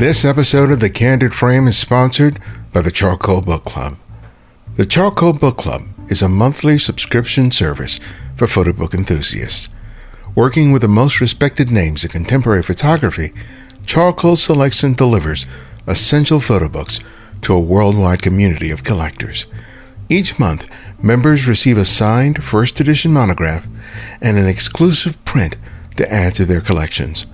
This episode of The Candid Frame is sponsored by the Charcoal Book Club. The Charcoal Book Club is a monthly subscription service for photo book enthusiasts. Working with the most respected names in contemporary photography, Charcoal selects and delivers essential photo books to a worldwide community of collectors. Each month, members receive a signed first edition monograph and an exclusive print to add to their collections.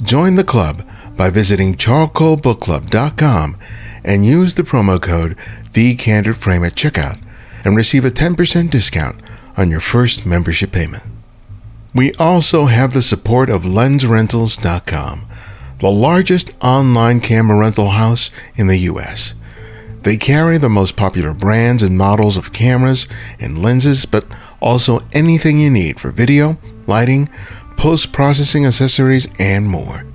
Join the club by visiting charcoalbookclub.com and use the promo code TheCandidFrame at checkout and receive a 10% discount on your first membership payment. We also have the support of LensRentals.com, the largest online camera rental house in the U.S. They carry the most popular brands and models of cameras and lenses, but also anything you need for video, lighting, post-processing accessories, and more.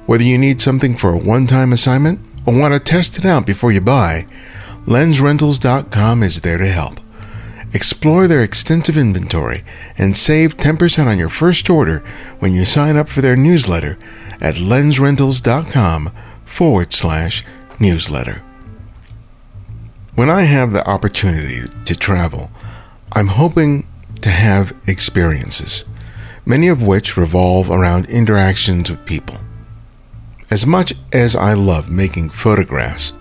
Whether you need something for a one-time assignment or want to test it out before you buy, LensRentals.com is there to help. Explore their extensive inventory and save 10% on your first order when you sign up for their newsletter at LensRentals.com/newsletter. When I have the opportunity to travel, I'm hoping to have experiences, many of which revolve around interactions with people. As much as I love making photographs,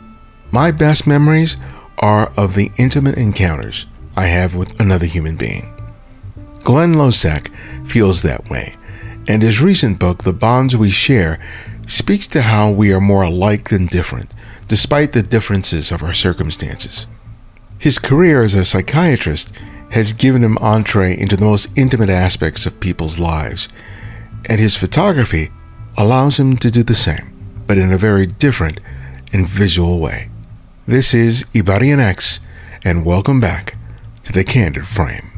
my best memories are of the intimate encounters I have with another human being. Glenn Losack feels that way, and his recent book, The Bonds We Share, speaks to how we are more alike than different, despite the differences of our circumstances. His career as a psychiatrist has given him entree into the most intimate aspects of people's lives, and his photography allows him to do the same, but in a very different and visual way. This is Ibarian X, and welcome back to The Candid Frame.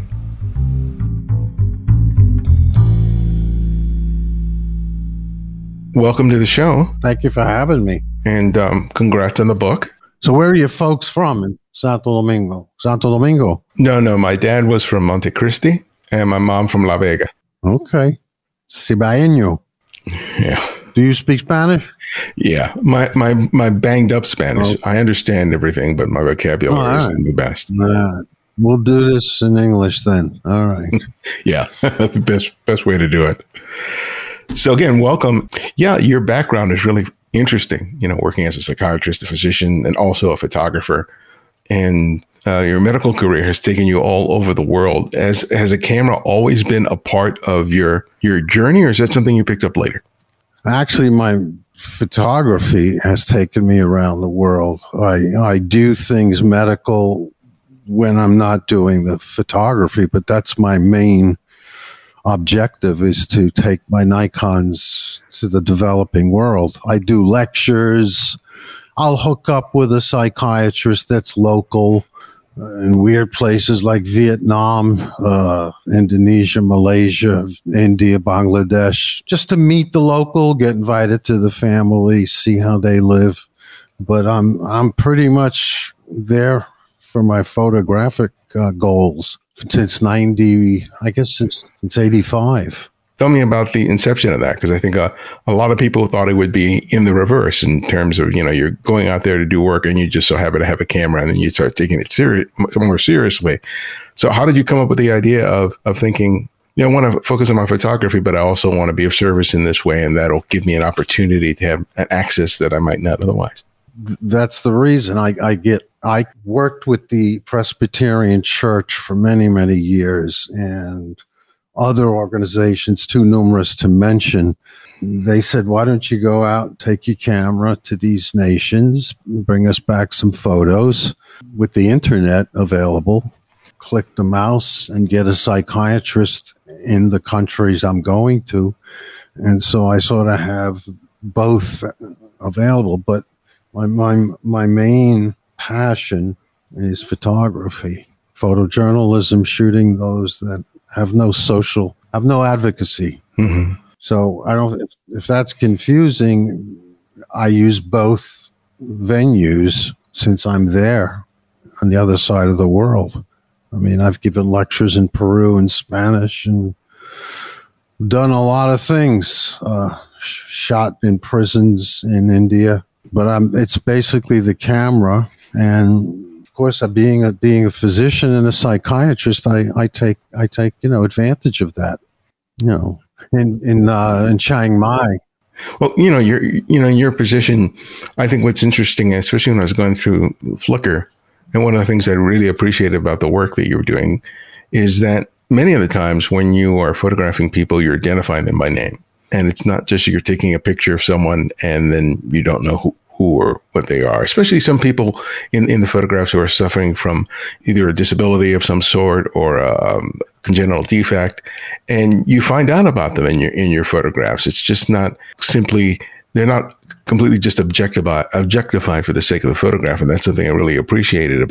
Welcome to the show. Thank you for having me. And congrats on the book. So where are you folks from in Santo Domingo? Santo Domingo? No, my dad was from Monte Cristi, and my mom from La Vega. Okay. Cibaeño. Yeah. Do you speak Spanish? Yeah. My banged up Spanish. Okay. I understand everything, but my vocabulary isn't the best. All right. We'll do this in English then. All right. Yeah. the best way to do it. So again, welcome. Yeah, your background is really interesting, working as a psychiatrist, a physician, and also a photographer. And your medical career has taken you all over the world. Has a camera always been a part of your journey, or is that something you picked up later? Actually, my photography has taken me around the world. I do things medical when I'm not doing the photography, but that's my main objective, is to take my Nikons to the developing world. I do lectures. I'll hook up with a psychiatrist that's local in weird places like Vietnam, Indonesia, Malaysia, India, Bangladesh, just to meet the local, get invited to the family, see how they live. But I'm pretty much there for my photographic goals since 85. Tell me about the inception of that, because I think a lot of people thought it would be in the reverse in terms of, you're going out there to do work and you just so happen to have a camera and then you start taking it more seriously. So how did you come up with the idea of thinking, I want to focus on my photography, but I also want to be of service in this way, and that'll give me an opportunity to have an access that I might not otherwise? That's the reason I worked with the Presbyterian Church for many, many years, and other organizations too numerous to mention. They said, why don't you go out, take your camera to these nations, bring us back some photos. With the internet available, click the mouse and get a psychiatrist in the countries I'm going to. And so I sort of have both available, but my main passion is photography, photojournalism, shooting those that have no advocacy. Mm-hmm. So if that's confusing, I use both venues since I'm there on the other side of the world. I mean, I've given lectures in Peru in Spanish and done a lot of things, shot in prisons in India. But it's basically the camera. And of course, being a physician and a psychiatrist, I take advantage of that. In Chiang Mai. Well, your position, I think what's interesting, especially when I was going through Flickr, and one of the things I really appreciate about the work that you're doing is that many of the times when you are photographing people, you're identifying them by name. And it's not just you're taking a picture of someone and then you don't know who or what they are, especially some people in the photographs who are suffering from either a disability of some sort or a congenital defect. And you find out about them in your photographs. It's just not simply, they're not completely just objectified for the sake of the photograph. And that's something I really appreciated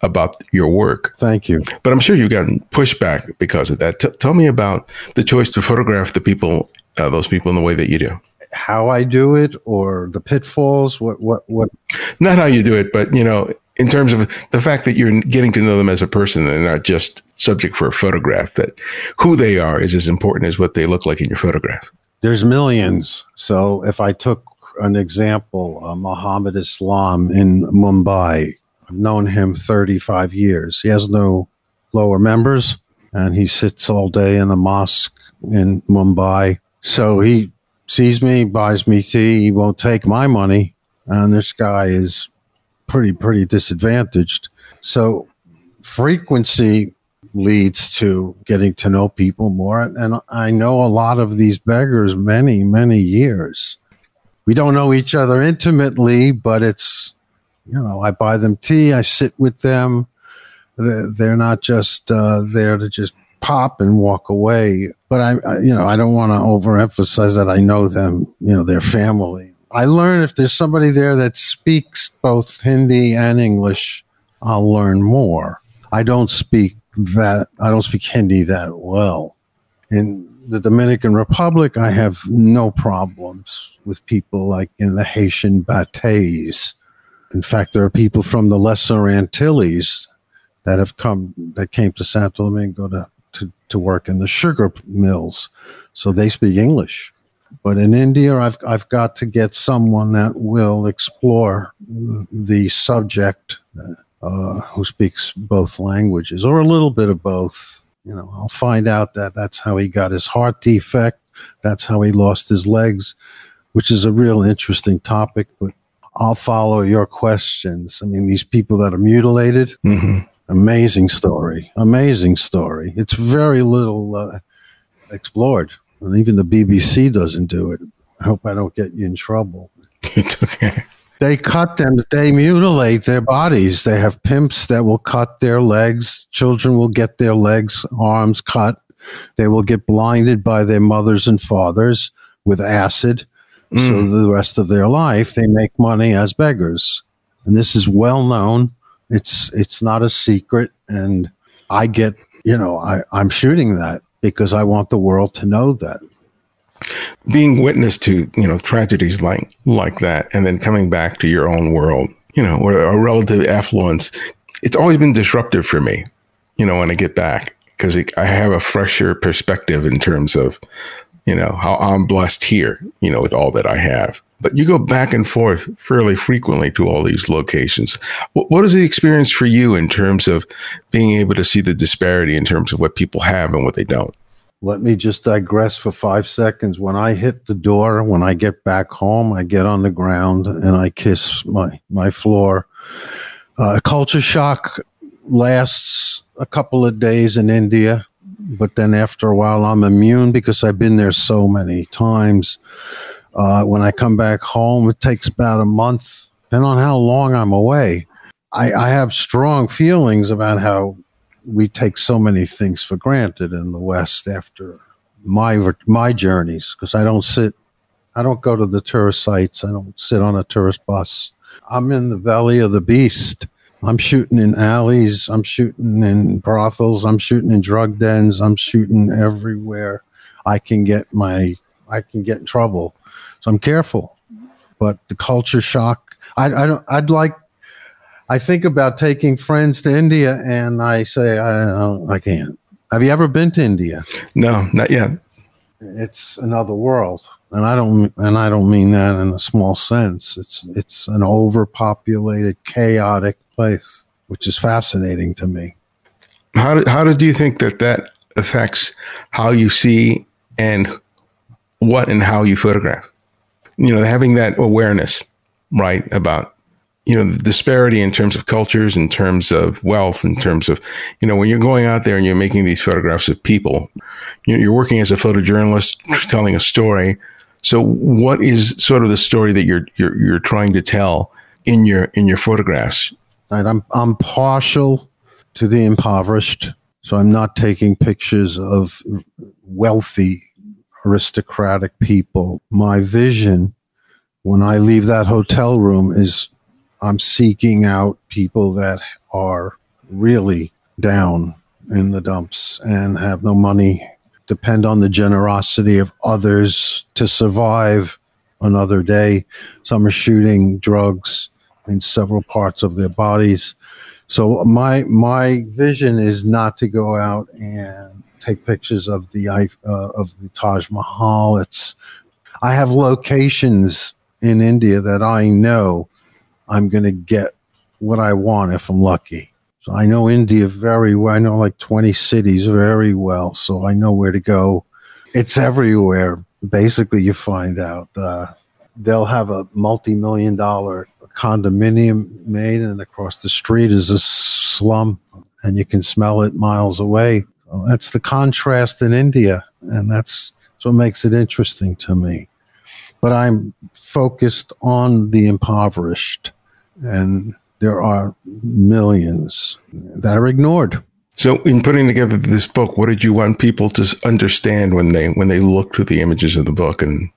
about your work. Thank you. But I'm sure you've gotten pushback because of that. Tell me about the choice to photograph the people, those people in the way that you do. How I do it, or the pitfalls? What? Not how you do it, but in terms of the fact that you're getting to know them as a person and not just subject for a photograph. That who they are is as important as what they look like in your photograph. There's millions. So if I took an example, Muhammad Islam in Mumbai, I've known him 35 years. He has no lower members, and he sits all day in a mosque in Mumbai. So he sees me, buys me tea. He won't take my money. And this guy is pretty disadvantaged. So frequency leads to getting to know people more. And I know a lot of these beggars many, many years. We don't know each other intimately, but it's, I buy them tea. I sit with them. They're not just there to just pop and walk away. But I don't want to overemphasize that I know them, their family. I learn if there's somebody there that speaks both Hindi and English, I'll learn more. I don't speak Hindi that well. In the Dominican Republic, I have no problems with people like in the Haitian Bates. In fact, there are people from the Lesser Antilles that came to Santo Domingo to work in the sugar mills. So they speak English. But in India, I've got to get someone that will explore the subject who speaks both languages, or a little bit of both. I'll find out that that's how he got his heart defect. That's how he lost his legs, which is a real interesting topic. But I'll follow your questions. I mean, these people that are mutilated, amazing story. It's very little explored. And even the BBC doesn't do it. I hope I don't get you in trouble. It's okay. They cut them. They mutilate their bodies. They have pimps that will cut their legs. Children will get their legs, arms cut. They will get blinded by their mothers and fathers with acid. So the rest of their life, they make money as beggars. And this is well known. It's not a secret. And I get, I'm shooting that because I want the world to know that. Being witness to, tragedies like that, and then coming back to your own world, where a relative affluence, it's always been disruptive for me, when I get back, because I have a fresher perspective in terms of, how I'm blessed here, with all that I have. But you go back and forth fairly frequently to all these locations. What is the experience for you in terms of being able to see the disparity in terms of what people have and what they don't? Let me just digress for 5 seconds. When I hit the door, when I get back home, I get on the ground and I kiss my floor. Culture shock lasts a couple of days in India, but then after a while I'm immune because I've been there so many times. When I come back home, it takes about a month, depending on how long I'm away. I have strong feelings about how we take so many things for granted in the West after my journeys, because I don't go to the tourist sites. I don't sit on a tourist bus. I'm in the belly of the beast. I'm shooting in alleys. I'm shooting in brothels. I'm shooting in drug dens. I'm shooting everywhere I can get in trouble. So I'm careful. But the culture shock, I think about taking friends to India, and I say, I can't. Have you ever been to India? No, not yet. It's another world. I don't mean that in a small sense. It's an overpopulated, chaotic place, which is fascinating to me. How did you think that affects how you see and what and how you photograph? Having that awareness, right, about, the disparity in terms of cultures, in terms of wealth, in terms of, when you're going out there and you're making these photographs of people, you're working as a photojournalist telling a story. So what is sort of the story that you're trying to tell in your photographs? Right, I'm partial to the impoverished, so I'm not taking pictures of wealthy, aristocratic people. My vision when I leave that hotel room is I'm seeking out people that are really down in the dumps and have no money, depend on the generosity of others to survive another day. Some are shooting drugs in several parts of their bodies. So my vision is not to go out and take pictures of the Taj Mahal. I have locations in India that I know I'm going to get what I want if I'm lucky. So I know India very well. I know like 20 cities very well. So I know where to go. It's everywhere. Basically, you find out they'll have a multi-million-dollar condominium made, and across the street is a slum, and you can smell it miles away. Well, that's the contrast in India, and that's what makes it interesting to me. But I'm focused on the impoverished, and there are millions that are ignored. So in putting together this book, what did you want people to understand when they look through the images of the book? And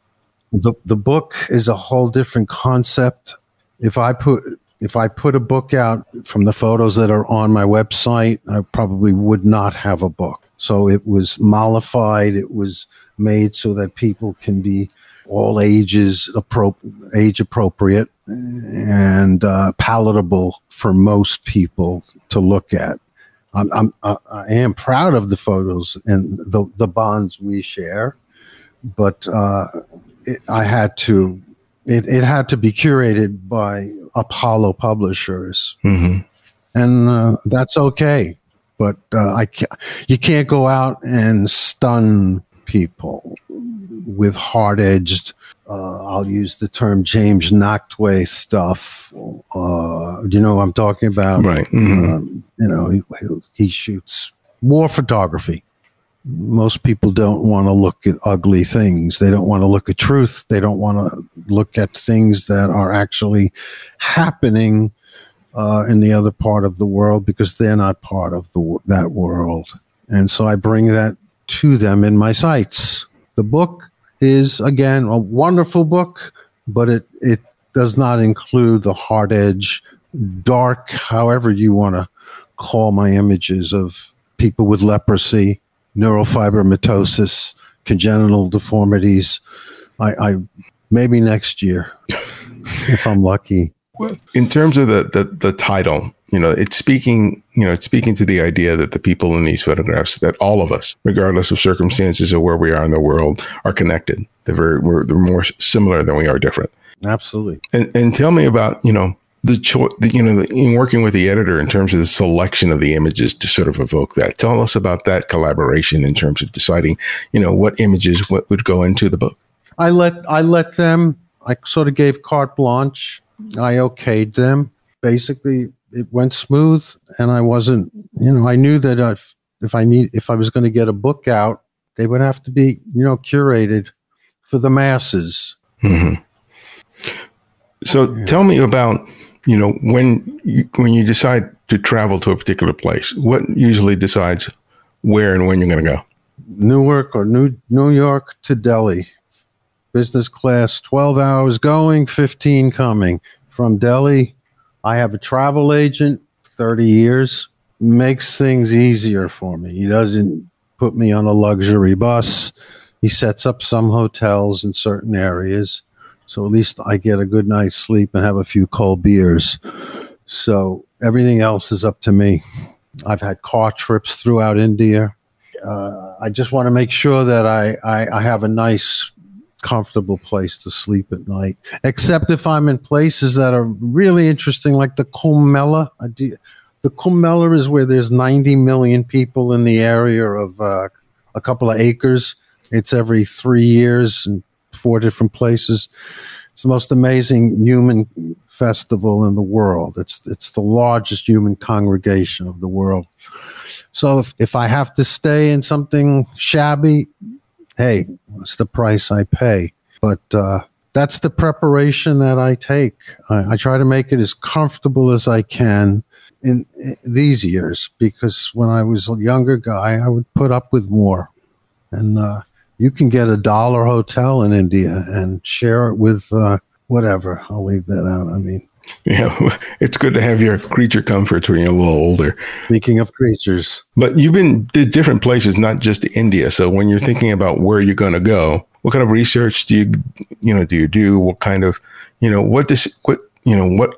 the book is a whole different concept. If I put a book out from the photos that are on my website, I probably would not have a book. So it was mollified. It was made so that people can be all ages, age appropriate, and palatable for most people to look at. I am proud of the photos and the bonds we share, but it had to be curated by Apollo Publishers, mm-hmm. and that's okay. But you can't go out and stun people with hard-edged, I'll use the term James Nachtwey stuff. You know what I'm talking about? Right. Mm-hmm. He shoots war photography. Most people don't want to look at ugly things. They don't want to look at truth. They don't want to look at things that are actually happening in the other part of the world, because they're not part of that world. And so I bring that to them in my sites. The book is, again, a wonderful book, but it does not include the hard edge, dark, however you want to call my images of people with leprosy, neurofibromatosis, congenital deformities. I maybe next year, if I'm lucky. Well, in terms of the title, it's speaking to the idea that the people in these photographs, that all of us, regardless of circumstances or where we are in the world, are connected. They're more similar than we are different. Absolutely. And tell me about, in working with the editor in terms of the selection of the images to sort of evoke that. Tell us about that collaboration in terms of deciding, what images what would go into the book. I let them. I sort of gave carte blanche. I okayed them. Basically, it went smooth, and I wasn't. I knew that if I was going to get a book out, they would have to be, curated for the masses. Mm-hmm. So tell me about, when you decide to travel to a particular place, what usually decides where and when you're going to go? Newark or New York to Delhi. Business class, 12 hours going, 15 coming. From Delhi, I have a travel agent, 30 years, makes things easier for me. He doesn't put me on a luxury bus. He sets up some hotels in certain areas, so at least I get a good night's sleep and have a few cold beers. So everything else is up to me. I've had car trips throughout India. I just want to make sure that I have a nice comfortable place to sleep at night, except if I'm in places that are really interesting, like the Kumela. The Kumela is where there's 90 million people in the area of a couple of acres. It's every 3 years in 4 different places. It's the most amazing human festival in the world. It's the largest human congregation of the world. So if I have to stay in something shabby, hey, what's the price I pay? But that's the preparation that I take. I try to make it as comfortable as I can in these years, because when I was a younger guy, I would put up with more. And you can get $1 hotel in India and share it with whatever. I'll leave that out. I mean, yeah, it's good to have your creature comforts when you're a little older. Speaking of creatures. But you've been to different places, not just India. So when you're thinking about where you're going to go, what kind of research do you do? What kind of, what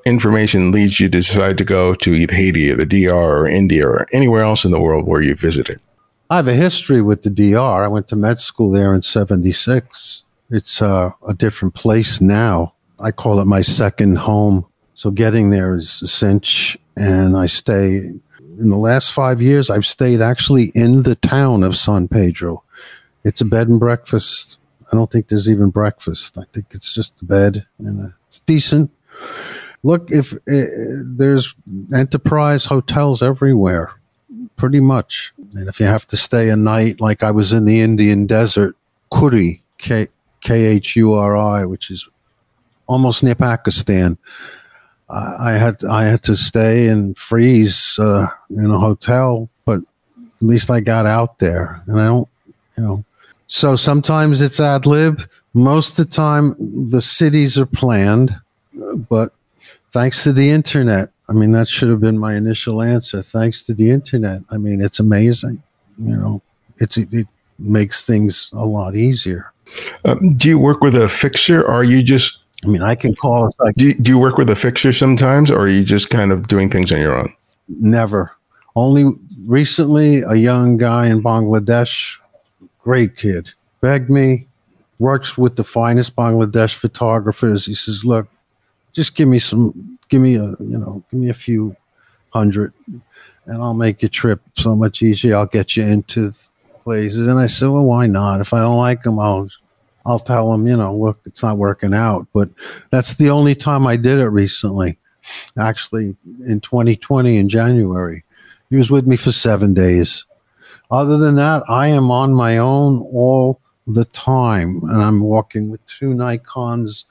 information leads you to decide to go to either Haiti or the DR or India or anywhere else in the world where you visited? I have a history with the DR. I went to med school there in 76. It's a different place now. I call it my second home. So getting there is a cinch. And I stay, in the last 5 years, I've stayed actually in the town of San Pedro. It's a bed and breakfast. I don't think there's even breakfast. I think it's just a bed, and it's decent. Look, if there's enterprise hotels everywhere, pretty much. And if you have to stay a night, like I was in the Indian desert, Khuri, Khuri, which is almost near Pakistan. I had to stay and freeze in a hotel, but at least I got out there. And I don't, So sometimes it's ad lib. Most of the time, the cities are planned, but thanks to the internet. I mean, that should have been my initial answer. Thanks to the internet. I mean, it's amazing. It makes things a lot easier. Do you work with a fixer, or are you just... I mean, I can call it. Do you work with a fixer sometimes, or are you just kind of doing things on your own? Never. Only recently, a young guy in Bangladesh, great kid, begged me, works with the finest Bangladesh photographers. He says, "Look, just give me a few hundred, and I'll make your trip so much easier. I'll get you into places." And I said, "Well, why not? If I don't like them, I'll tell them, look, it's not working out." But that's the only time I did it recently. Actually, in 2020, in January, he was with me for 7 days. Other than that, I am on my own all the time, and I'm walking with 2 Nicors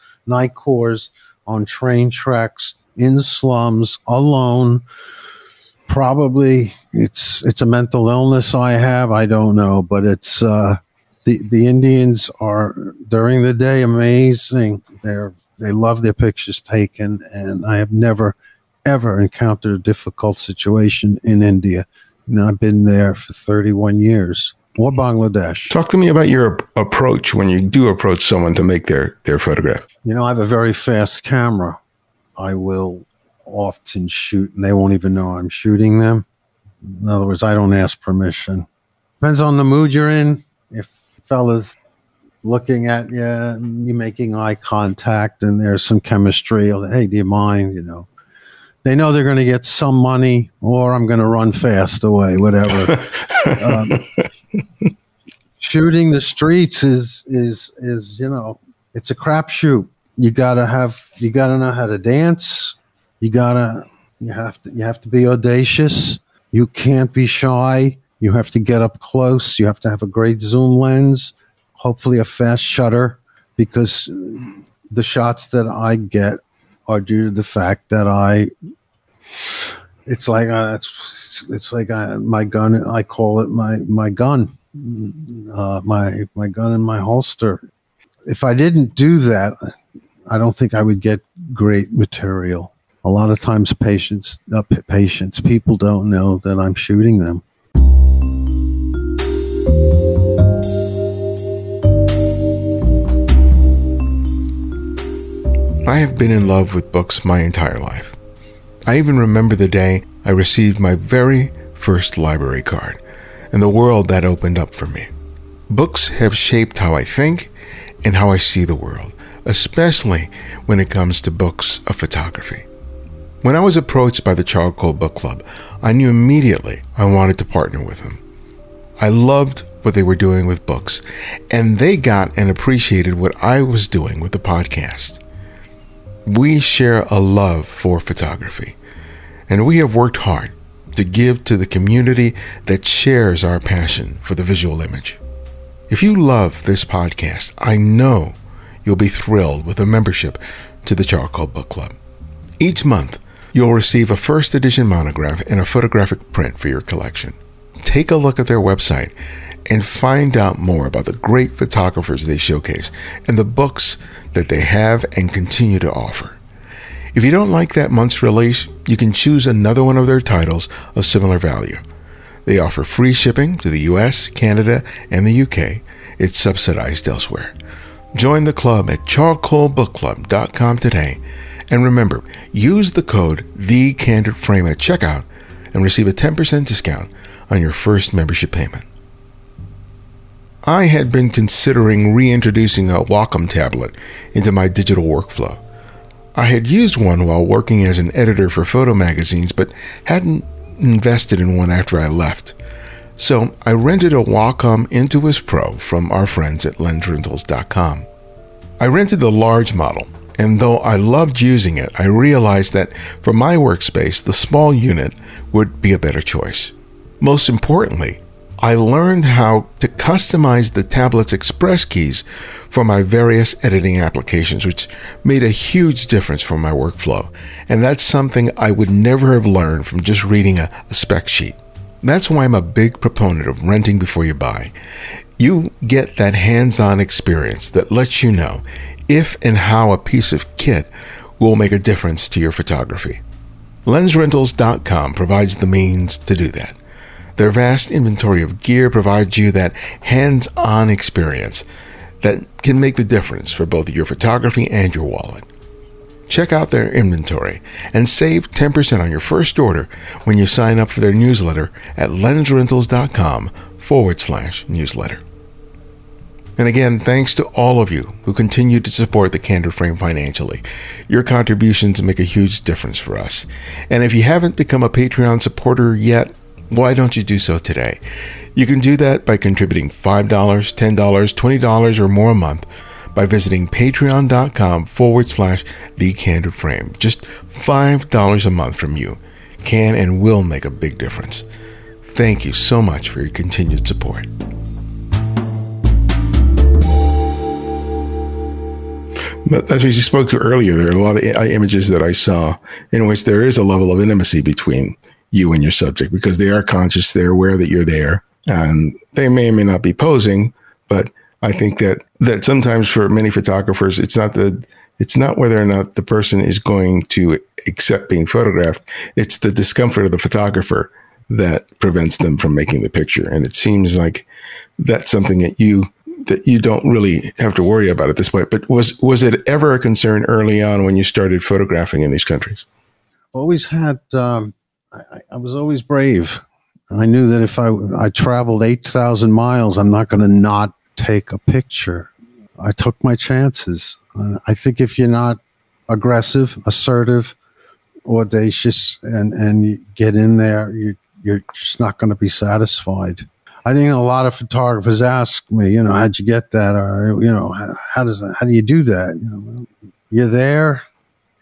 on train tracks in slums alone. Probably it's a mental illness I have. I don't know, but it's the Indians are during the day amazing. They love their pictures taken, and I have never ever encountered a difficult situation in India. I've been there for 31 years. Or Bangladesh. Talk to me about your approach when you do approach someone to make their photograph. I have a very fast camera. I will often shoot, and they won't even know I'm shooting them. In other words, I don't ask permission. Depends on the mood you're in. If fella's looking at you, you're making eye contact, and there's some chemistry. Hey, do you mind? They know they're going to get some money, or I'm going to run fast away, whatever. Shooting the streets is it's a crapshoot. You gotta know how to dance. You have to be audacious. You can't be shy. You have to get up close. You have to have a great zoom lens, hopefully a fast shutter, because the shots that I get are due to the fact that it's like my gun. I call it my gun, my gun in my holster. If I didn't do that, I don't think I would get great material. A lot of times, people don't know that I'm shooting them. I have been in love with books my entire life. I even remember the day I received my very first library card and the world that opened up for me. Books have shaped how I think in how I see the world, especially when it comes to books of photography. When I was approached by the Charcoal Book Club, I knew immediately I wanted to partner with them. I loved what they were doing with books, and they got and appreciated what I was doing with the podcast. We share a love for photography, and we have worked hard to give to the community that shares our passion for the visual image. If you love this podcast, I know you'll be thrilled with a membership to the Charcoal Book Club. Each month, you'll receive a first edition monograph and a photographic print for your collection. Take a look at their website and find out more about the great photographers they showcase and the books that they have and continue to offer. If you don't like that month's release, you can choose another one of their titles of similar value. They offer free shipping to the US, Canada, and the UK. It's subsidized elsewhere. Join the club at charcoalbookclub.com today. And remember, use the code TheCandidFrame at checkout and receive a 10% discount on your first membership payment. I had been considering reintroducing a Wacom tablet into my digital workflow. I had used one while working as an editor for photo magazines, but hadn't invested in one after I left. So I rented a Wacom Intuos Pro from our friends at lensrentals.com. I rented the large model, and though I loved using it, I realized that for my workspace, the small unit would be a better choice. Most importantly, I learned how to customize the tablet's express keys for my various editing applications, which made a huge difference for my workflow. And that's something I would never have learned from just reading a spec sheet. That's why I'm a big proponent of renting before you buy. You get that hands-on experience that lets you know if and how a piece of kit will make a difference to your photography. LensRentals.com provides the means to do that. Their vast inventory of gear provides you that hands-on experience that can make the difference for both your photography and your wallet. Check out their inventory and save 10% on your first order when you sign up for their newsletter at lensrentals.com/newsletter. And again, thanks to all of you who continue to support the Candid Frame financially. Your contributions make a huge difference for us. And if you haven't become a Patreon supporter yet, why don't you do so today? You can do that by contributing $5, $10, $20, or more a month by visiting patreon.com/thecandidframe. Just $5 a month from you can and will make a big difference. Thank you so much for your continued support. But as we spoke to earlier, there are a lot of images that I saw in which there is a level of intimacy between you and your subject, because they are conscious, they're aware that you're there, and they may or may not be posing. But I think that sometimes for many photographers, it's not whether or not the person is going to accept being photographed. It's the discomfort of the photographer that prevents them from making the picture. And it seems like that's something that you don't really have to worry about at this point. But was it ever a concern early on when you started photographing in these countries? Always had. I was always brave. I knew that if I traveled 8,000 miles, I'm not going to not take a picture. I took my chances. I think if you're not aggressive, assertive, audacious, and you get in there, you're just not going to be satisfied. I think a lot of photographers ask me, how'd you get that? Or, how do you do that? You're there.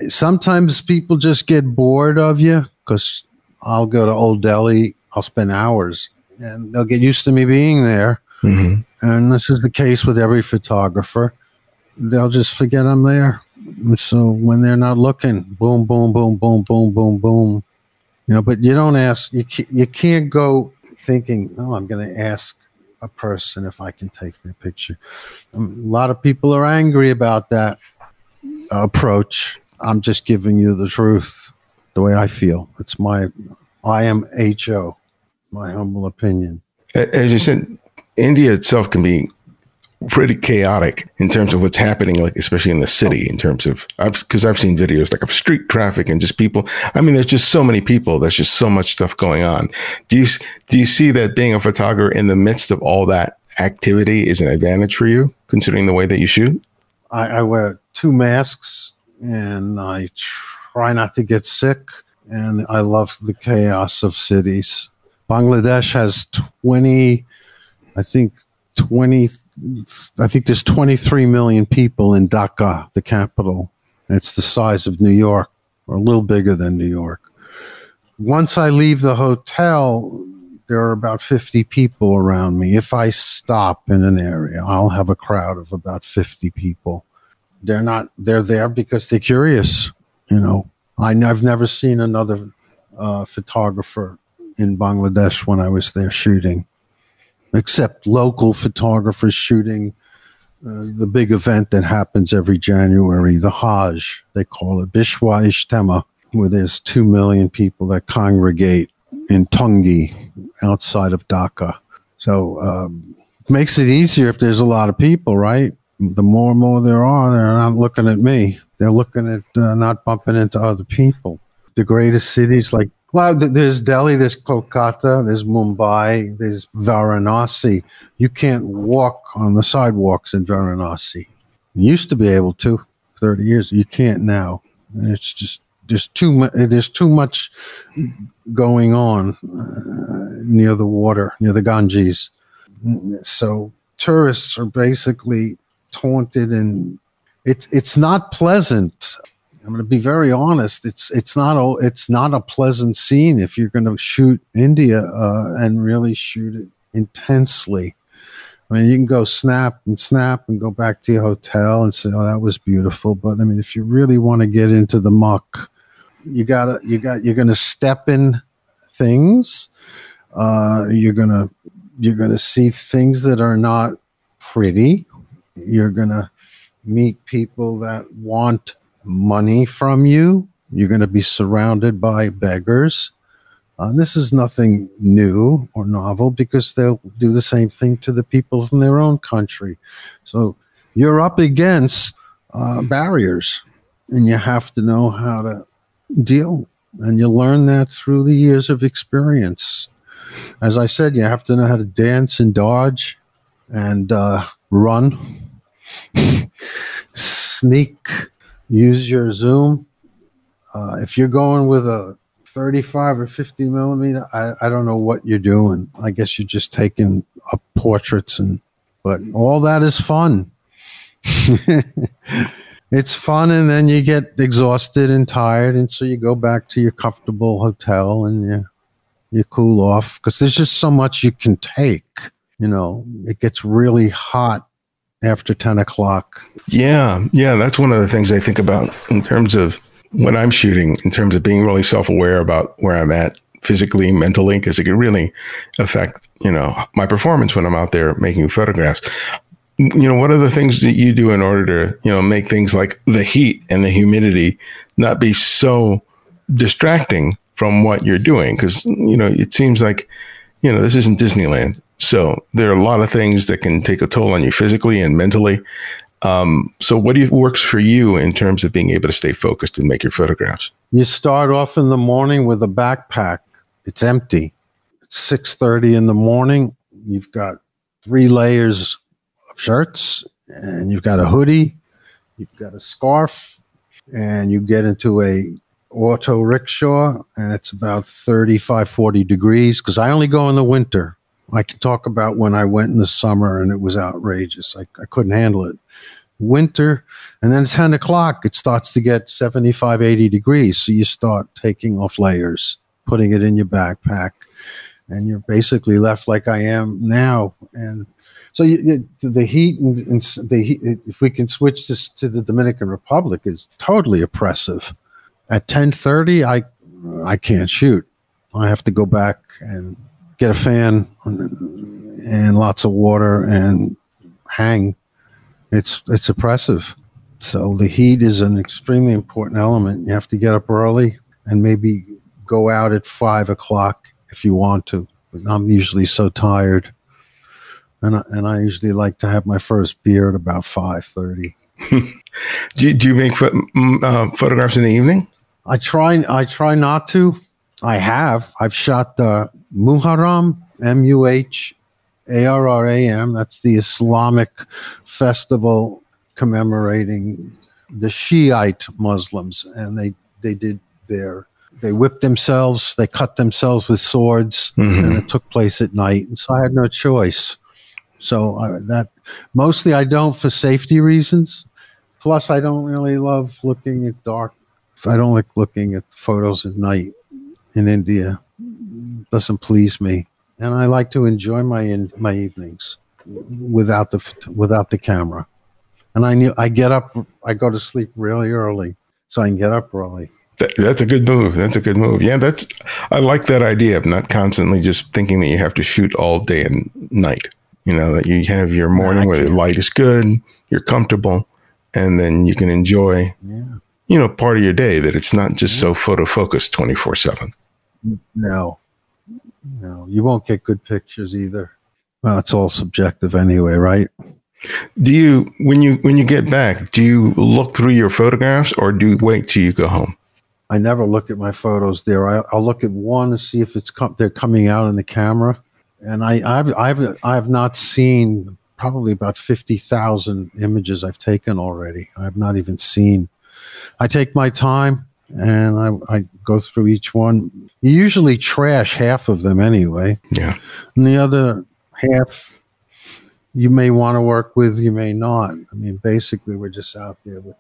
Sometimes people just get bored of you, because I'll go to Old Delhi, I'll spend hours, and they'll get used to me being there. Mm-hmm. And this is the case with every photographer. They'll just forget I'm there. And so when they're not looking, boom, boom, boom, boom, boom, boom, boom. But you don't ask, you can't go thinking, I'm going to ask a person if I can take their picture. A lot of people are angry about that approach. I'm just giving you the truth, the way I feel. I am HO, my humble opinion. As you said, India itself can be pretty chaotic in terms of what's happening, like especially in the city, in terms of, because I've seen videos like of street traffic and just people. I mean, there's just so many people. There's just so much stuff going on. Do you see that being a photographer in the midst of all that activity is an advantage for you, considering the way that you shoot? I wear 2 masks, and I try not to get sick, and I love the chaos of cities. Bangladesh has 20, I think there's 23 million people in Dhaka, the capital. It's the size of New York, or a little bigger than New York. Once I leave the hotel, there are about 50 people around me. If I stop in an area, I'll have a crowd of about 50 people. They're there because they're curious. I've never seen another photographer in Bangladesh when I was there shooting, except local photographers shooting the big event that happens every January, the Hajj, they call it, Bishwa Ijtema, where there's 2 million people that congregate in Tungi outside of Dhaka. So it makes it easier if there's a lot of people, right? The more and more there are, they're not looking at me. They're looking at not bumping into other people. The greatest cities there's Delhi, there's Kolkata, there's Mumbai, there's Varanasi. You can't walk on the sidewalks in Varanasi. You used to be able to 30 years. You can't now. And it's just there's too much going on near the water, near the Ganges. So tourists are basically taunted, and it's not pleasant. I'm going to be very honest. It's not a pleasant scene if you're going to shoot India and really shoot it intensely. I mean, you can go snap and go back to your hotel and say, "Oh, that was beautiful." But I mean, if you really want to get into the muck, you're going to step in things. You're going to see things that are not pretty. You're going to meet people that want money from you. You're going to be surrounded by beggars. This is nothing new or novel because they'll do the same thing to the people from their own country. So you're up against barriers, and you have to know how to deal. And you learn that through the years of experience. As I said, you have to know how to dance and dodge and run, sneak, use your zoom. If you're going with a 35 or 50 millimeter, I don't know what you're doing. I guess you're just taking up portraits, but all that is fun. It's fun, and then you get exhausted and tired, and so you go back to your comfortable hotel and you cool off because there's just so much you can take. It gets really hot after 10 o'clock. Yeah, that's one of the things I think about in terms of when I'm shooting, in terms of being really self-aware about where I'm at physically, mentally, because it can really affect, my performance when I'm out there making photographs. What are the things that you do in order to, make things like the heat and the humidity not be so distracting from what you're doing? Because, it seems like, this isn't Disneyland. So there are a lot of things that can take a toll on you physically and mentally. So what works for you in terms of being able to stay focused and make your photographs? You start off in the morning with a backpack. It's empty. It's 6:30 in the morning. You've got 3 layers of shirts, and you've got a hoodie, you've got a scarf, and you get into a auto rickshaw, and it's about 35, 40 degrees because I only go in the winter. I can talk about when I went in the summer and it was outrageous. I couldn't handle it. Winter, and then at 10 o'clock, it starts to get 75, 80 degrees. So you start taking off layers, putting it in your backpack, and you're basically left like I am now. And so the heat, if we can switch this to the Dominican Republic, is totally oppressive. At 10:30, I can't shoot. I have to go back and get a fan and lots of water and hang. It's oppressive. So the heat is an extremely important element. You have to get up early and maybe go out at 5 o'clock if you want to. But I'm usually so tired. And I usually like to have my first beer at about 5:30. Do you make photographs in the evening? I try not to. I've shot Muharram, Muharram, ARRAM. That's the Islamic festival commemorating the Shiite Muslims, and they whipped themselves, they cut themselves with swords, and it took place at night. And so I had no choice. So that mostly I don't for safety reasons. Plus, I don't really love looking at dark. I don't like looking at photos at night in India. It doesn't please me, and I like to enjoy my evenings without the camera. And I get up. I go to sleep really early, so I can get up early. That's a good move. That's a good move. Yeah, I like that idea of not constantly just thinking that you have to shoot all day and night. You know, that you have your morning where the light is good, you're comfortable, and then you can enjoy, part of your day, that it's not just so photo focused 24/7. No, you won't get good pictures either. Well, it's all subjective anyway, right? Do you, when you get back, do you look through your photographs or do you wait till you go home? I never look at my photos there. I'll look at one to see if they're coming out in the camera. And I've not seen probably about 50,000 images I've taken already. I've not even seen. I take my time and I go through each one. You usually trash half of them anyway. Yeah. And the other half you may want to work with, you may not. I mean, basically we're just out there with,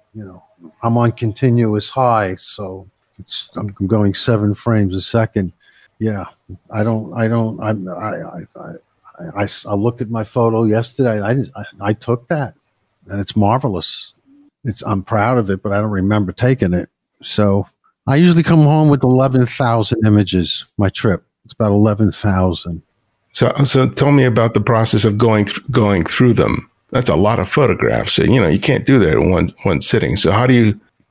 I'm on continuous high, so I'm going 7 frames a second. Yeah, I look at my photo yesterday. I took that, and it's marvelous. I'm proud of it, but I don't remember taking it. So I usually come home with 11,000 images. My trip, it's about 11,000. So tell me about the process of going through them. That's a lot of photographs. So, you can't do that in one sitting. So how do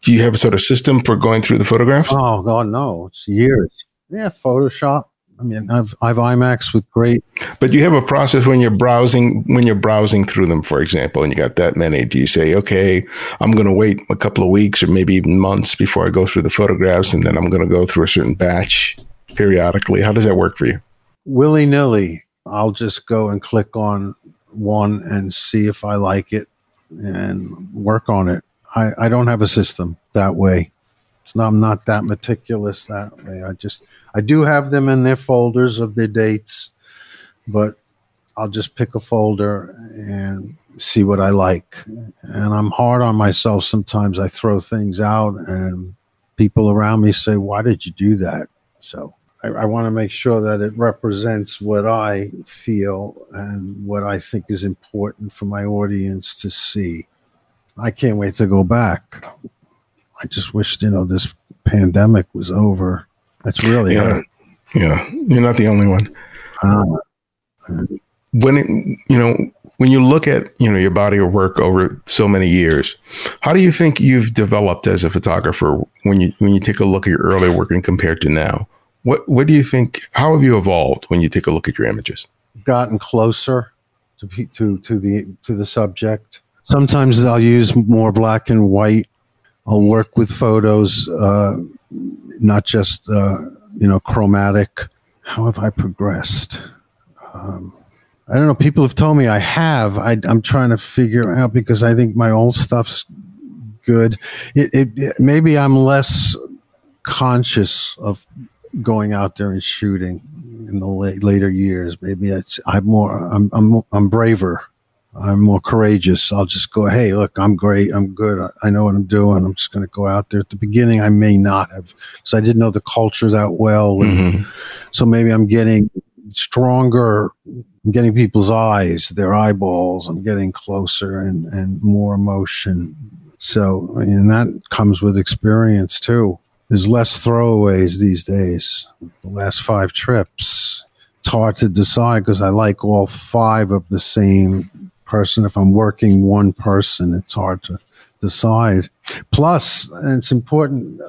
you have a sort of system for going through the photographs? Oh God, no, it's years. Yeah, Photoshop. I mean, I've IMAX with great. But you have a process when you're browsing through them, for example, and you got that many. Do you say, okay, I'm going to wait a couple of weeks or maybe even months before I go through the photographs, and then I'm going to go through a certain batch periodically? How does that work for you? Willy-nilly. I'll just go and click on one and see if I like it and work on it. I don't have a system that way. I'm not that meticulous that way. I do have them in their folders of their dates, but I'll just pick a folder and see what I like. And I'm hard on myself. Sometimes I throw things out and people around me say, why did you do that? So I want to make sure that it represents what I feel and what I think is important for my audience to see. I can't wait to go back. I just wish, this pandemic was over. That's really hurt. Yeah. You're not the only one. When you look at, your body of work over so many years, how do you think you've developed as a photographer when you take a look at your early work and compared to now? What do you think? How have you evolved when you take a look at your images? Gotten closer to the subject. Sometimes I'll use more black and white. I'll work with photos, not just chromatic. How have I progressed? I don't know. People have told me I have. I'm trying to figure out because I think my old stuff's good. Maybe I'm less conscious of going out there and shooting in the later years. Maybe I'm braver. I'm more courageous. I'll just go, hey, look, I'm great. I'm good. I know what I'm doing. I'm just going to go out there. At the beginning, I may not have, because I didn't know the culture that well. So maybe I'm getting stronger. I'm getting people's eyes, their eyeballs. I'm getting closer and more emotion. So, and that comes with experience too. There's less throwaways these days. The last 5 trips, it's hard to decide because I like all 5 of the same person. If I'm working one person, it's hard to decide. Plus, and it's important,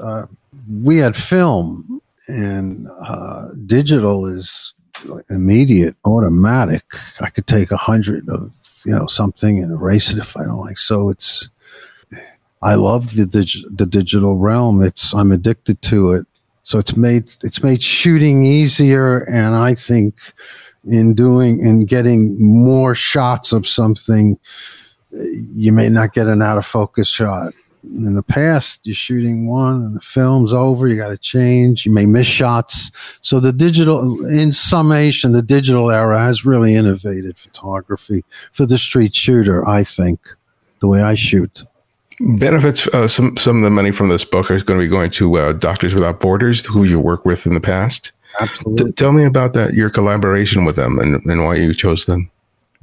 we had film, and digital is immediate, automatic. I could take 100 of something and erase it if I don't like. So I love the digital realm. I'm addicted to it. So it's made shooting easier, and I think in getting more shots of something. You may not get an out of focus shot. In the past, you're shooting one and the film's over, you got to change, you may miss shots. So in summation, the digital era has really innovated photography for the street shooter, I think, the way I shoot. Benefits, some of the money from this book is going to be going to Doctors Without Borders, who you worked with in the past. Absolutely. Tell me about that, your collaboration with them and why you chose them.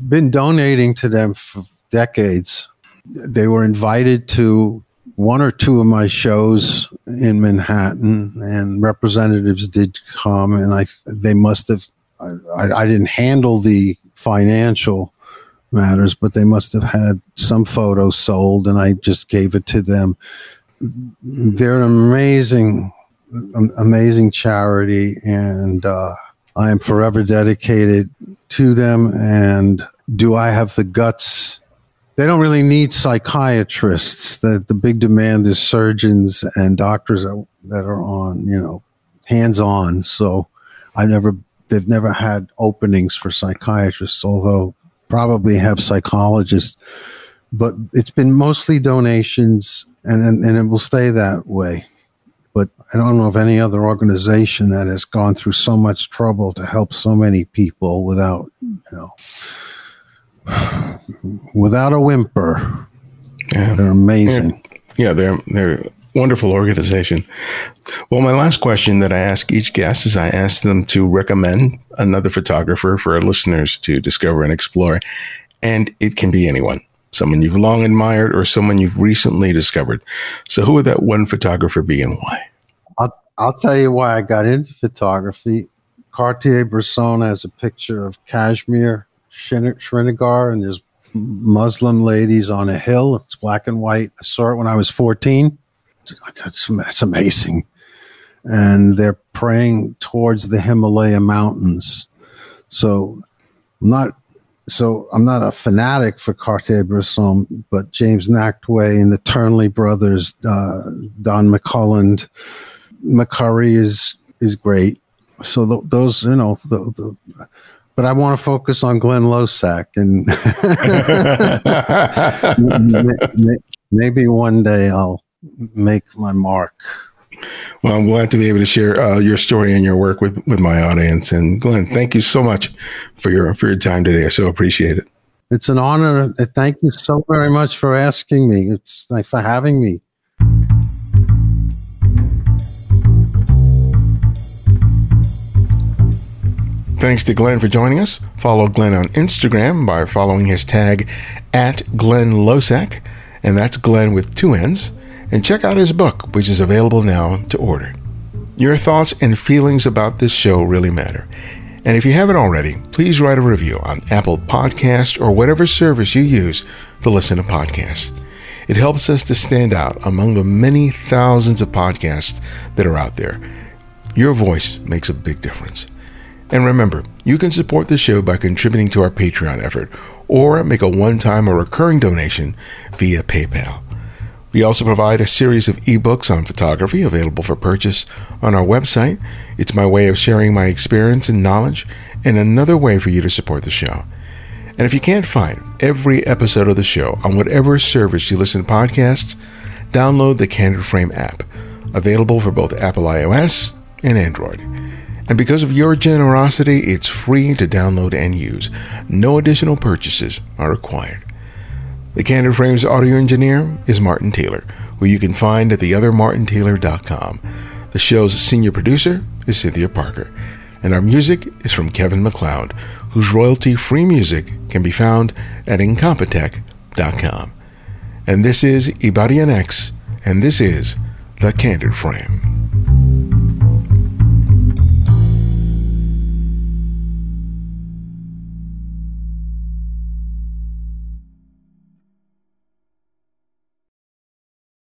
Been donating to them for decades. They were invited to one or two of my shows in Manhattan, and representatives did come, and they must have, I didn't handle the financial matters, but they must have had some photos sold, and I just gave it to them. They're an amazing charity, and I am forever dedicated to them. And do I have the guts? They don't really need psychiatrists. The big demand is surgeons and doctors that are on, hands-on. So they've never had openings for psychiatrists, although probably have psychologists. But it's been mostly donations, and it will stay that way. But I don't know of any other organization that has gone through so much trouble to help so many people without a whimper. Yeah. They're amazing. Yeah, they're a wonderful organization. Well, my last question that I ask each guest is I ask them to recommend another photographer for our listeners to discover and explore. And it can be anyone, someone you've long admired or someone you've recently discovered. So who would that one photographer be and why? I'll tell you why I got into photography. Cartier-Bresson has a picture of Kashmir, Srinagar, and there's Muslim ladies on a hill. It's black and white. I saw it when I was 14. That's amazing. And they're praying towards the Himalaya mountains. So I'm not a fanatic for Cartier-Bresson, but James Nachtwey and the Turnley brothers, Don McCullough, McCurry is great. So those, but I want to focus on Glenn Losack, and maybe one day I'll make my mark. Well, I'm glad to be able to share your story and your work with my audience. And Glenn, thank you so much for your time today. I so appreciate it. It's an honor. Thank you so very much for asking me. It's like for having me. Thanks to Glenn for joining us. Follow Glenn on Instagram by following his tag @GlennLosack, and that's Glenn with 2 N's. And check out his book, which is available now to order. Your thoughts and feelings about this show really matter. And if you haven't already, please write a review on Apple Podcasts or whatever service you use to listen to podcasts. It helps us to stand out among the many thousands of podcasts that are out there. Your voice makes a big difference. And remember, you can support the show by contributing to our Patreon effort or make a one-time or recurring donation via PayPal. We also provide a series of ebooks on photography available for purchase on our website. It's my way of sharing my experience and knowledge, and another way for you to support the show. And if you can't find every episode of the show on whatever service you listen to podcasts, download the Candid Frame app, available for both Apple iOS and Android. And because of your generosity, it's free to download and use. No additional purchases are required. The Candid Frame's audio engineer is Martin Taylor, who you can find at theothermartintaylor.com. The show's senior producer is Cynthia Parker. And our music is from Kevin MacLeod, whose royalty-free music can be found at incompetech.com. And this is Ibadian X, and this is The Candid Frame.